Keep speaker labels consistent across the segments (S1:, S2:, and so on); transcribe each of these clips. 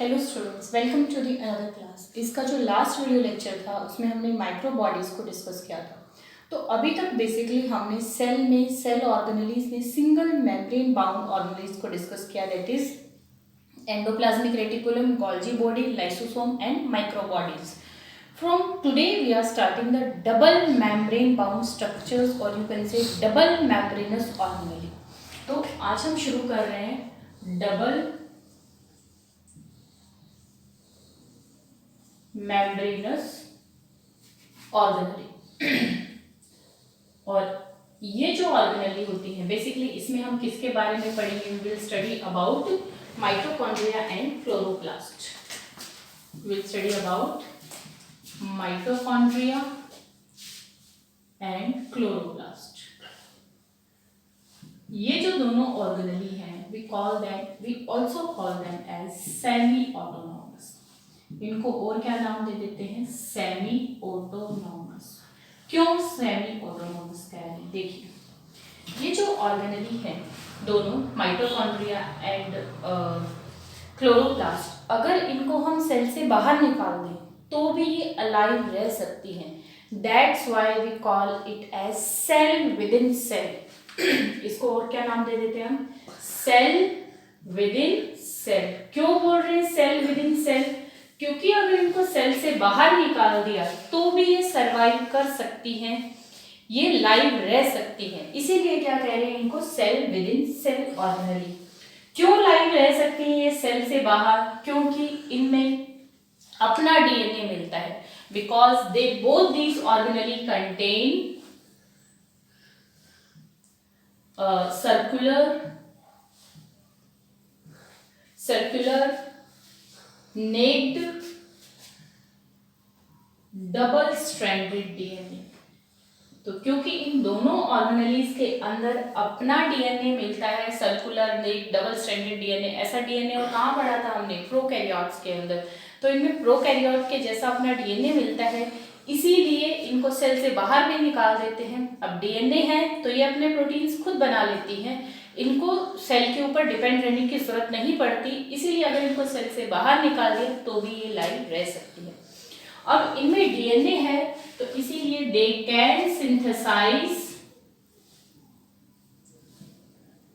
S1: Hello students, welcome to the another class. इसका जो last video lecture था उसमें हमने माइक्रो बॉडीज़ को डिस्कस किया था। तो अभी तक बेसिकली हमने सेल ऑर्गेनेलीज में सिंगल मेम्ब्रेन बाउंड ऑर्गेनेलीज को डिस्कस किया, that is endoplasmic reticulum, Golgi body, lysosome and micro bodies. From today we are starting the double membrane bound structures or you can say double membranous organelle। तो आज हम शुरू कर रहे हैं double membranous organelle. और ये जो ऑर्गेनेली होती है बेसिकली इसमें हम किसके बारे में पढ़ेंगे? We will study about mitochondria and chloroplast. We will study about mitochondria and chloroplast. ये जो दोनों ऑर्गेनेली हैं we also call them as semi autonomous. इनको और क्या नाम दे देते हैं? Semi autonomous. क्यों सेमी ऑटोनॉमस कह रहे हैं? देखिए, ये जो ऑर्गेनेली है दोनों माइटोकॉन्ड्रिया एंड क्लोरोप्लास्ट, अगर इनको हम सेल से बाहर निकाल दें तो भी ये अलाइव रह सकती हैं। That's why we call it as cell within cell. इसको और क्या नाम दे देते हैं हम? Cell within cell. क्यों बोल रहे हैं सेल विद इन सेल? क्योंकि अगर इनको सेल से बाहर निकाल दिया तो भी ये सरवाइव कर सकती हैं, ये लाइव रह सकती हैं। इसीलिए क्या कह रहे हैं इनको? Cell within cell organelle. क्यों लाइव रह सकती हैं ये सेल से बाहर? क्योंकि इनमें अपना डीएनए मिलता है। Because they both these organelle contain circular naked double stranded DNA. तो क्योंकि इन दोनों ऑर्गेनेलीज के अंदर अपना डीएनए मिलता है, circular naked double stranded DNA. ऐसा डीएनए और कहाँ पढ़ा था हमने? प्रोकैरियोट्स के अंदर। तो इनमें प्रोकैरियोट के जैसा अपना डीएनए मिलता है, इसीलिए इनको सेल से बाहर भी निकाल देते हैं। अब डीएनए है तो ये अपने प्रोटीन्स खुद बना लेती हैं, इनको सेल के ऊपर डिपेंड रहने की जरूरत नहीं पड़ती। इसीलिए अगर इनको सेल से बाहर निकाल दिया तो भी ये लाइव रह सकती है। अब इनमें डीएनए है तो इसीलिए they can synthesize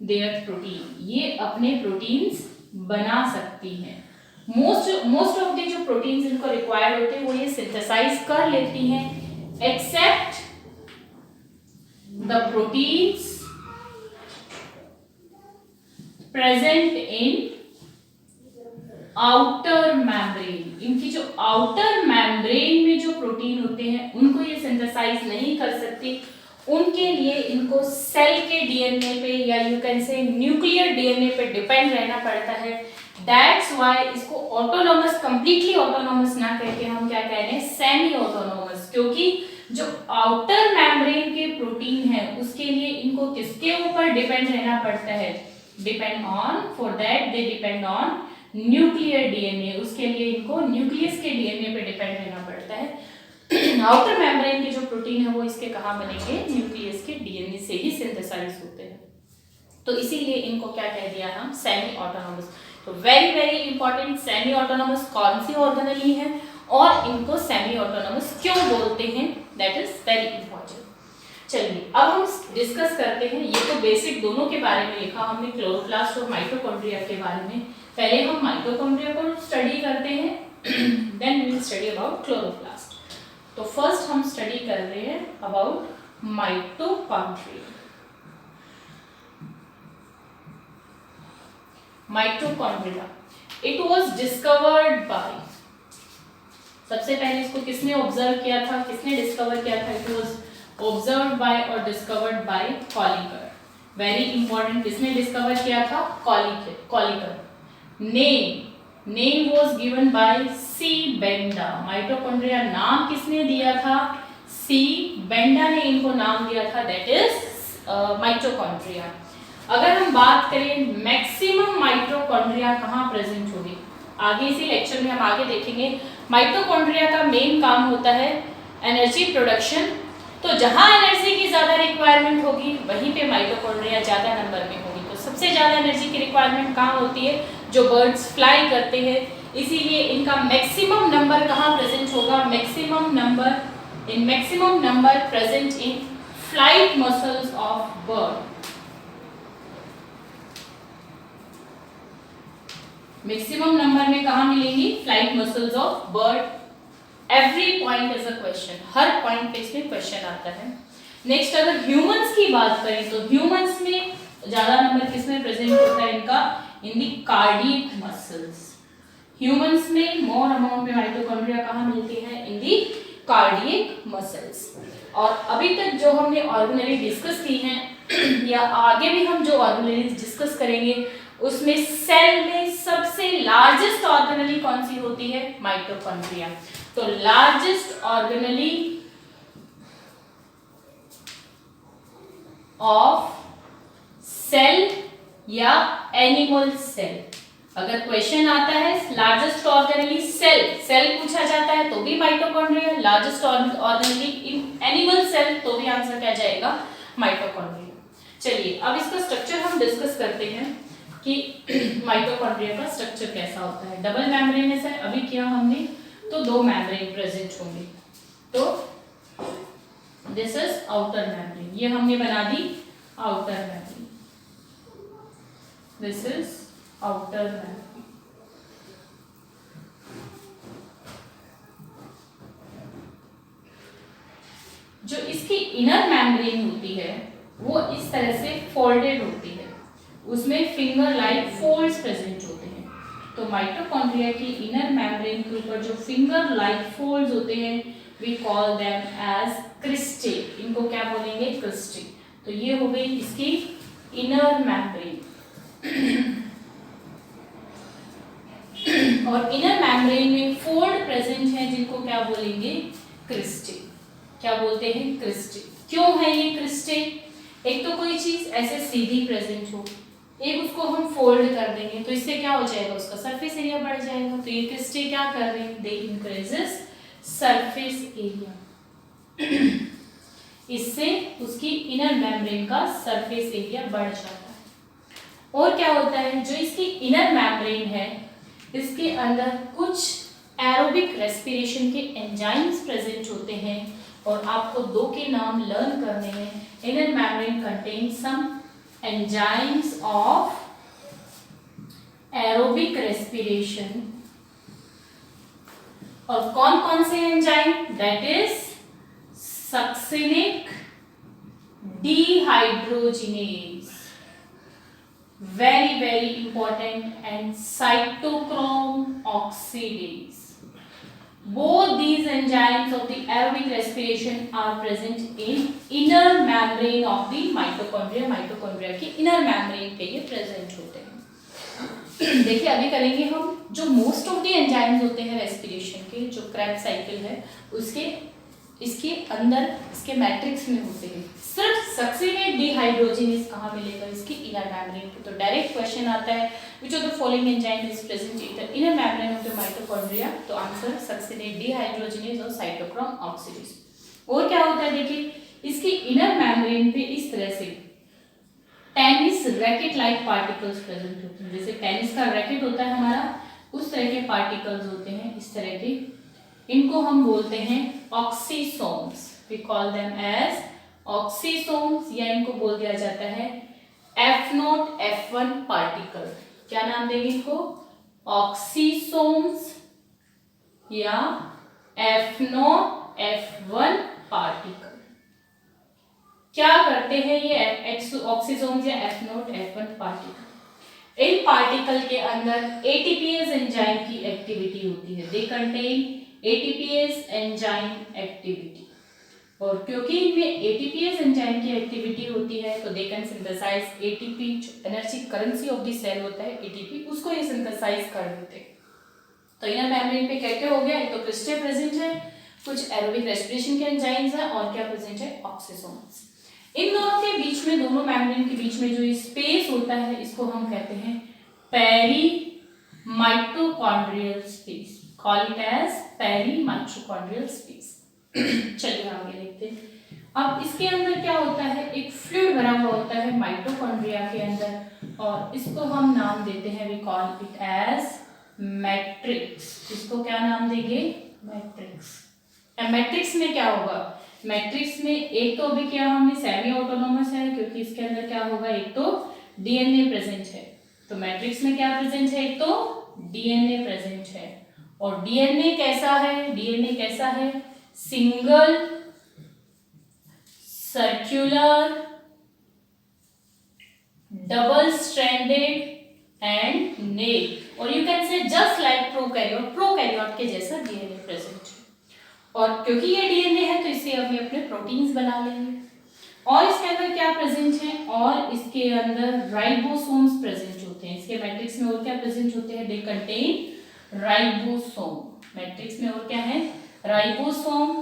S1: their protein. ये अपने प्रोटीन्स बना सकती हैं। मोस्ट ऑफ द जो प्रोटीन्स इनको रिक्वायर्ड होते हैं वो ये सिंथेसाइज कर लेती हैं, except the proteins present in outer membrane. इनकी जो आउटर मेम्ब्रेन में जो प्रोटीन होते हैं उनको ये सिंथेसाइज नहीं कर सकती। उनके लिए इनको सेल के डीएनए पे या यू कैन से न्यूक्लियर डीएनए पे डिपेंड रहना पड़ता है। दैट्स व्हाई इसको ऑटोनॉमस, कंप्लीटली ऑटोनॉमस ना करके हम क्या कह रहे हैं? Semi autonomous. क्योंकि जो आउटर मेम्ब्रेन के प्रोटीन है उसके लिए इनको किसके ऊपर डिपेंड रहना पड़ता है? For that they depend on nuclear DNA. उसके लिए इनको न्यूक्लियस के डीएनए पे डिपेंड रहना पड़ता है। आउटर मेम्ब्रेन के जो प्रोटीन है वो इसके कहाँ बनेंगे? न्यूक्लियस के डीएनए से ही सिंथेसाइज होते हैं। तो इसीलिए इनको क्या कह दिया हम? Semi autonomous. तो very very important, semi autonomous कौन सी ऑर्गेनेली है और इनको सेमी ऑटोनॉमस क्यों बोलते हैं? That is very important. चलिए अब हम डिस्कस करते हैं। ये तो बेसिक दोनों के बारे में लिखा हमने, क्लोरोप्लास्ट और माइटोकॉन्ड्रिया के बारे में। पहले हम माइटोकॉन्ड्रिया को स्टडी करते हैं, then we will study about chloroplast. तो फर्स्ट हम स्टडी कर रहे हैं about mitochondria. Mitochondria it was discovered by, सबसे पहले इसको किसने ऑब्जर्व किया था? किसने डिस्कवर किया था? इट वाज ऑब्जर्व्ड बाय और discovered by Kolliker. Very important, किसने डिस्कवर किया था? Kolliker. Name was given by C Benda. Mitochondria नाम किसने दिया था? सी बेंडा ने इनको नाम दिया था, दैट इज माइटोकॉन्ड्रिया। अगर हम बात करें मैक्सिमम माइटोकॉन्ड्रिया कहाँ प्रेजेंट होगी, आगे इसी लेक्चर में हम आगे देखेंगे। माइटोकॉन्ड्रिया का मेन काम होता है एनर्जी प्रोडक्शन। तो जहां एनर्जी की ज्यादा रिक्वायरमेंट होगी वहीं पे माइटोकॉन्ड्रिया ज्यादा नंबर में होगी। तो सबसे ज्यादा एनर्जी की रिक्वायरमेंट कहाँ होती है? जो बर्ड्स फ्लाई करते हैं, इसीलिए इनका मैक्सिमम नंबर कहाँ प्रेजेंट होगा, maximum number present in flight muscles of bird. Maximum number में कहाँ मिलेंगी, flight muscles of bird. Every point is a question, her point पे इसमें क्वेश्चन आता है। नेक्स्ट अगर ह्यूमंस की बात करें तो ह्यूमंस में ज्यादा नंबर किसमें प्रेजेंट होता है इनका, इन दी कार्डियक मसल्स। ह्यूमंस में मोर अमाउंट में माइटोकॉन्ड्रिया कहाँ मिलती है, इन दी कार्डियक मसल्स। और अभी तक जो हमने ऑर्गेनेली डिस्कस की हैं या आगे भी हम जो ऑर्गेनेली डिस्कस करेंगे उसमें सेल में सबसे लार्जेस्ट ऑर्गेनेली कौन सी होती है, माइटोकॉन्ड्रिया। तो लार्जेस्ट ऑर्गेनेली ऑफ सेल या एनिमल सेल। अगर क्वेश्चन आता है लार्जेस्ट ऑर्गेनेली सेल पूछा जाता है तो भी mitochondria, largest organelle in animal cell तो भी आंसर क्या जाएगा, माइटोकॉन्ड्रिया। चलिए अब इसका स्ट्रक्चर हम डिस्कस करते हैं कि माइटोकॉन्ड्रिया का स्ट्रक्चर कैसा होता है। डबल मेम्ब्रेनस है, अभी किया हमने, तो दो मेम्ब्रेन प्रेजेंट होंगे। तो दिस इज आउटर मेम्ब्रेन, ये हमने बना the outer membrane, this is outer membrane. जो इसकी इनर मेम्ब्रेन होती है वो इस तरह से फोल्डेड होती है, उसमें फिंगर लाइक फोल्ड्स प्रेजेंट होते हैं। तो माइटोकॉन्ड्रिया की इनर मेम्ब्रेन के ऊपर जो फिंगर लाइक फोल्ड्स होते हैं we call them as cristae, इनको क्या बोलेंगे, क्रिस्टे। तो ये हो गई इसकी इनर मेम्ब्रेन। और इनर मेम्ब्रेन में फोल्ड प्रेजेंट है जिनको क्या बोलेंगे, क्रिस्टे। क्या बोलते हैं, क्रिस्टे। क्यों है ये क्रिस्टे, एक तो कोई चीज ऐसे सीधी प्रेजेंट हो, एक उसको हम फोल्ड कर देंगे तो इससे क्या हो जाएगा, उसका सरफेस एरिया बढ़ जाएगा। तो ये क्रिस्टे क्या कर रहे हैं, दे इंक्रीजेस सरफेस एरिया, इससे उसकी इनर मेम्ब्रेन का सरफेस एरिया बढ़ जाता है। और क्या होता है, जो इसकी इनर मेम्ब्रेन है इसके अंदर कुछ एरोबिक रेस्पिरेशन के एंजाइम्स प्रेजेंट होते हैं और आपको दो के नाम लर्न करने हैं। Inner membrane contains some enzymes of aerobic respiration, और कौन कौन से enzyme, that is succinic dehydrogenase, very very important, and cytochrome oxidase. Both these enzymes of the aerobic respiration are present in inner membrane of the mitochondria. Mitochondria की inner membrane पे ये present होते हैं। देखिए अभी करेंगे हम जो मोस्ट ऑफ द एंजाइम्स होते हैं रेस्पिरेशन के, जो क्रेब्स साइकिल है उसके इसके अंदर इसके मैट्रिक्स में होते हैं। सिर्फ सक्सिनेट डिहाइड्रोजिनेज कहाँ मिलेगा, इसकी इनर मेम्ब्रेन पे। तो डायरेक्ट क्वेश्चन आता है which of the following enzyme is present in the inner membrane of the mitochondria, तो आंसर सक्सिनेट डिहाइड्रोजिनेज और साइटोक्रोम ऑक्सीडेज। और क्या होता है देखिए, इसकी इनर मेम्ब्रेन पे इस तरह से tennis racket like particles present होते हैं। जैसे टेनिस का रैकेट होता है हमारा, उस तरह के पार्टिकल्स होते हैं इस तरह के, इनको हम बोलते हैं oxysomes, we call them as oxysomes, या इनको बोल दिया जाता है F0 F1 पार्टिकल। क्या नाम देंगे इनको, ऑक्सीसोम्स या F0 F1 पार्टिकल। क्या करते हैं ये ऑक्सीसोम्स या F0 F1 पार्टिकल, इन पार्टिकल के अंदर ATPase एंजाइम की एक्टिविटी होती है, they contain ATPase enzyme activity. और क्योंकि इनमें ATPase एंजाइम की एक्टिविटी होती है तो दे कैन सिंथेसाइज ATP, जो energy currency of the cell होता है ATP, उसको ये सिंथेसाइज कर देते हैं। तो इनर मेम्ब्रेन पे क्या क्या हो गया, एक तो क्रिस्टे प्रेजेंट है, कुछ एरोबिक रेस्पिरेशन के एंजाइम्स है, और क्या प्रेजेंट है, ऑक्सीसोम्स। इन दोनों के बीच में, दोनों मेम्ब्रेन के बीच में जो स्पेस होता है इसको हम कहते हैं peri mitochondrial space, call it as peri mitochondrial space. चलिए आगे देखते हैं। अब इसके अंदर क्या होता है, एक फ्लूइड भरा हुआ होता है माइटोकॉन्ड्रिया के अंदर, और इसको हम नाम देते हैं, we call it as matrix, इसको क्या नाम देंगे, मैट्रिक्स। मैट्रिक्स में क्या होगा, मैट्रिक्स में एक तो अभी क्या हमने सेमी ऑटोनोमस है क्योंकि इसके अंदर क्या होगा, एक तो डीएनए प्रेजेंट है, तो मैट्रिक्स में क्या प्रेजेंट है, एक तो डीएनए प्रेजेंट है। और डीएनए कैसा है, डीएनए कैसा है, single circular double stranded and नेल, और you can say just like prokaryote के जैसा डीएनए प्रेजेंट है। और क्योंकि ये डीएनए है तो इससे हम अपने प्रोटीन्स बना लेंगे। और इसके अंदर क्या प्रेजेंट है, और इसके अंदर राइबोसोम्स प्रेजेंट होते हैं। इसके मैट्रिक्स में और क्या प्रेजेंट होते हैं, दे कंटेन राइबोसोम। मैट्रिक्स में और क्या है, राइबोसोम।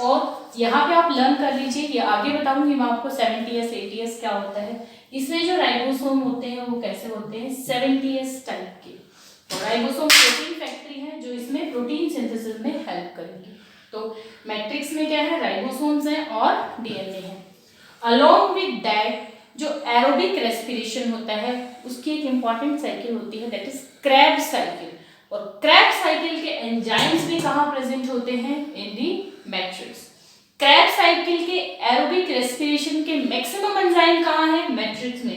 S1: और यहाँ पे आप लर्न कर लीजिए, ये आगे बताऊंगी मैं आपको 70s 80s क्या होता है। इसमें जो राइबोसोम होते हैं वो कैसे होते हैं, 70s टाइप के। तो राइबोसोम प्रोटीन फैक्ट्री है जो इसमें प्रोटीन सिंथेसिस में हेल्प करेगी। तो मैट्रिक्स में क्या है, राइबोसोम्स हैं और डीएनए है। अलोंग विद दैट जो एरोबिक रेस्पिरेशन होता है उसकी एक इंपॉर्टेंट साइकिल होती है, दैट इज क्रेब्स साइकिल। और क्रेब्स साइकिल के एंजाइम्स भी कहाँ प्रेजेंट होते हैं, इन दी मैट्रिक्स। क्रेब्स साइकिल के एरोबिक रेस्पिरेशन के मैक्सिमम एंजाइम कहाँ है, मैट्रिक्स में,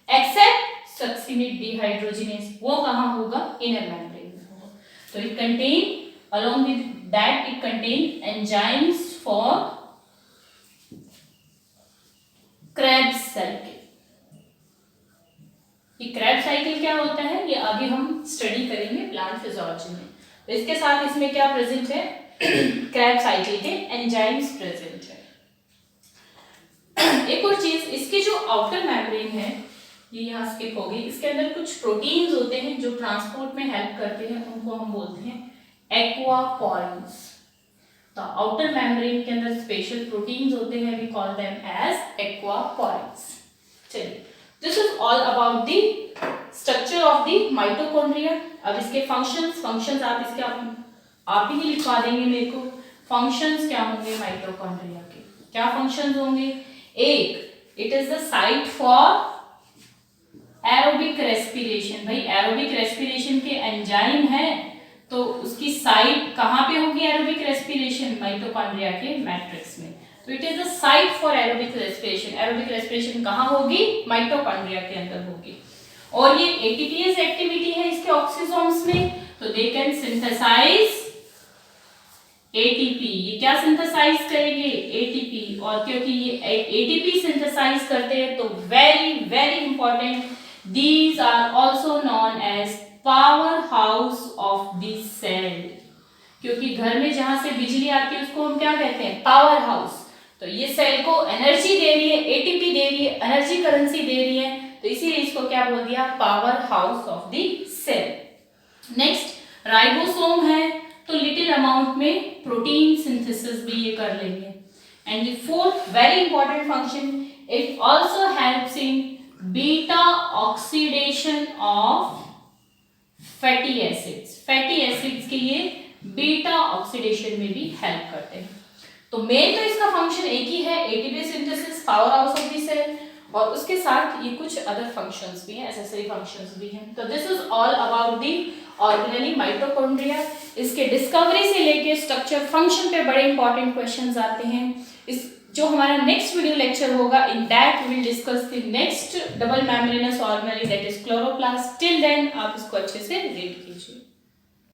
S1: एक्सेप्ट सक्सिनिक डिहाइड्रोजिनेज, वो कहाँ होगा, इनर मेम्ब्रेन में होगा। तो it contain, along with that it contain enzymes for Krebs cycle। ये Krebs cycle क्या होता है, ये आगे हम स्टडी करेंगे प्लांट फिजियोलॉजी में। तो इसके साथ इसमें क्या प्रेजेंट है, Krebs cycle के एंजाइम्स प्रेजेंट है। एक और चीज, इसकी जो आउटर मेम्ब्रेन है ये यहाँ स्किप हो गई, इसके अंदर कुछ प्रोटीन्स होते हैं जो ट्रांसपोर्ट में हेल्प करते हैं, उनको हम बोलते हैं एक्वापोरिन्स। तो आउटर मेम्ब्रेन के अंदर स्पेशल प्रोटीन्स होते हैं, we call them as aquaporins. चलिए, this is all about the structure of the mitochondria. अब इसके फंक्शंस आप इसके आप ही लिखवा देंगे मेरे को। फंक्शंस क्या होंगे माइटोकॉन्ड्रिया के, क्या फंक्शंस होंगे, एक, it is the site for aerobic respiration. भाई एरोबिक रेस्पिरेशन के एंजाइम है तो उसकी साइट कहाँ पे होगी, एरोबिक रेस्पिरेशन, माइटोकॉन्ड्रिया के मैट्रिक्स में। तो it is the site for aerobic respiration. Aerobic respiration कहाँ होगी, माइटोकॉन्ड्रिया के अंदर होगी। और ये एटीपीएस एक्टिविटी है इसके ऑक्सीसोम्स में, तो दे कैन सिंथेसाइज एटीपी। ये क्या सिंथेसाइज करेंगे, एटीपी। और क्योंकि ये एटीपी सिंथेसाइज करते हैं तो very very important, these are also known as power house of the cell. क्योंकि घर में जहां से बिजली आती है उसको हम क्या कहते हैं, पावर हाउस। तो ये सेल को एनर्जी दे रही है, एटीपी दे रही है, एनर्जी करेंसी दे रही है, तो इसीलिए इसको क्या बोल दिया, power house of the cell. Next ribosome है तो लिटिल अमाउंट में प्रोटीन सिंथेसिस भी ये कर लेंगे। And the fourth very important function, it also helps in beta oxidation of fatty acids. Fatty acids के ये बीटा ऑक्सीडेशन में भी हेल्प करते हैं। तो मेन तो इसका फंक्शन एक ही है, ATP synthesis, power house of the cell, और उसके साथ ये कुछ अदर फंक्शंस भी हैं, एसेसरी फंक्शंस भी हैं। तो this is all about the organelle mitochondria. इसके डिस्कवरी से लेके स्ट्रक्चर फंक्शन पे बड़े इंपॉर्टेंट क्वेश्चंस आते हैं। इस जो हमारा नेक्स्ट वीडियो लेक्चर होगा, in that we will discuss the next double membranous organelle, that is chloroplast. Till then आप इसको अच्छे से रीड कीजिए।